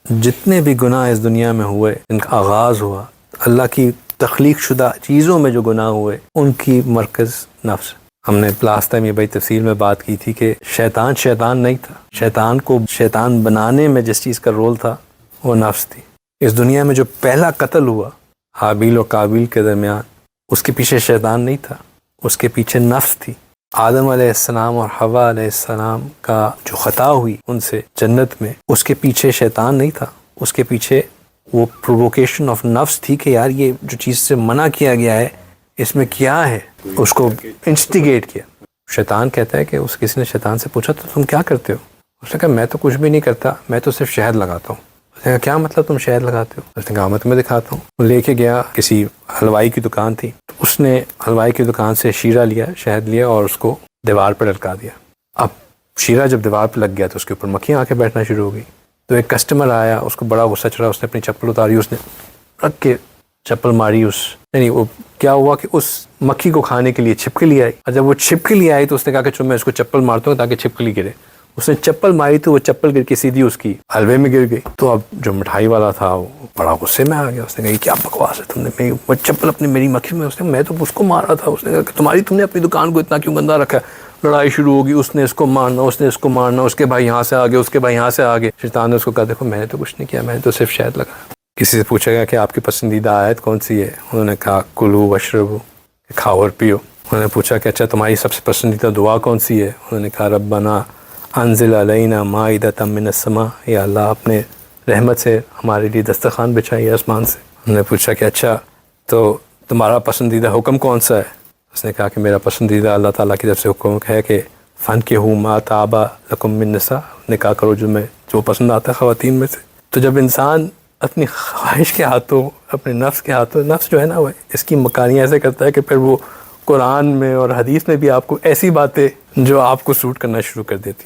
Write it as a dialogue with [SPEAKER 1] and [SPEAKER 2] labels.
[SPEAKER 1] جتنے بھی گناہ اس دنیا میں ہوئے، ان کا آغاز ہوا اللہ کی تخلیق شدہ چیزوں میں جو گناہ ہوئے ان کی مرکز نفس۔ ہم نے لاسٹ ٹائم یہ بڑی تفصیل میں بات کی تھی کہ شیطان نہیں تھا، شیطان کو شیطان بنانے میں جس چیز کا رول تھا وہ نفس تھی۔ اس دنیا میں جو پہلا قتل ہوا حابیل و قابیل کے درمیان، اس کے پیچھے شیطان نہیں تھا، اس کے پیچھے نفس تھی۔ آدم علیہ السلام اور حوا علیہ السلام کا جو خطا ہوئی ان سے جنت میں، اس کے پیچھے شیطان نہیں تھا، اس کے پیچھے وہ پرووکیشن آف نفس تھی کہ یار یہ جو چیز سے منع کیا گیا ہے اس میں کیا ہے، اس کو انسٹیگیٹ کیا۔ شیطان کہتا ہے کہ کسی نے شیطان سے پوچھا تو تم کیا کرتے ہو؟ اس نے کہا میں تو کچھ بھی نہیں کرتا، میں تو صرف شہد لگاتا ہوں۔ اس نے کہا کیا مطلب تم شہد لگاتے ہو؟ اس نے کہا میں تمہیں دکھاتا ہوں۔ وہ لے کے گیا، کسی حلوائی کی دکان تھی، اس نے حلوائی کی دکان سے شیرہ لیا، شہد لیا اور اس کو دیوار پہ لٹکا دیا۔ اب شیرہ جب دیوار پہ لگ گیا تو اس کے اوپر مکھیاں آ کے بیٹھنا شروع ہو گئی۔ تو ایک کسٹمر آیا، اس کو بڑا غصہ چڑھا، اس نے اپنی چپل اتاری، اس نے رکھ کے چپل ماری یعنی وہ کیا ہوا کہ اس مکھی کو کھانے کے لیے چھپکلی آئی، اور جب وہ چھپکلی آئی تو اس نے کہا کہ چلو میں اس کو چپل مارتا ہوں تاکہ چھپکلی گرے۔ اس نے چپل ماری تو وہ چپل گر کے سیدھی اس کی حلوے میں گر گئی۔ تو اب جو مٹھائی والا تھا وہ بڑا غصے میں آ گیا، اس نے کہا یہ کیا بکواس ہے تم نے، وہ چپل اپنی میری مکھی میں، اس نے میں تو اس کو مارا تھا۔ اس نے کہا کہ تم نے اپنی دکان کو اتنا کیوں گندا رکھا ہے؟ لڑائی شروع ہوگی، اس نے اس کو مارنا، اس نے اس کو مارنا، اس کے بھائی یہاں سے آگے، اس کے بھائی یہاں سے آگے۔ شیطان نے اس کو کہا دیکھو میں نے تو کچھ نہیں کیا، میں نے تو صرف شہد لگایا۔ کسی سے پوچھا گیا کہ آپ کی پسندیدہ آیت کون سی ہے؟ انہوں نے کہا کلو واشربو، کھاؤ اور پیو۔ انہوں نے پوچھا کہ اچھا تمہاری سب سے پسندیدہ دعا کون سی ہے؟ انہوں نے کہا ربنا انزل علینا مائدۃ من السماء، یا اللہ اپنے رحمت سے ہمارے لیے دسترخوان بچھائیے آسمان سے۔ انہوں نے پوچھا کہ اچھا تو تمہارا پسندیدہ حکم کون سا ہے؟ اس نے کہا کہ میرا پسندیدہ اللہ تعالیٰ کی طرف سے حکم ہے کہ فانکحوا ما طاب لکم من النساء، نکاح کرو جو پسند آتا ہے خواتین میں سے۔ تو جب انسان اپنی خواہش کے ہاتھوں، اپنے نفس کے ہاتھوں، نفس جو ہے نا وہ اس کی مکانیاں ایسے کرتا ہے کہ پھر وہ قرآن میں اور حدیث میں بھی آپ کو ایسی باتیں جو آپ کو سوٹ کرنا شروع کر دیتی ہیں۔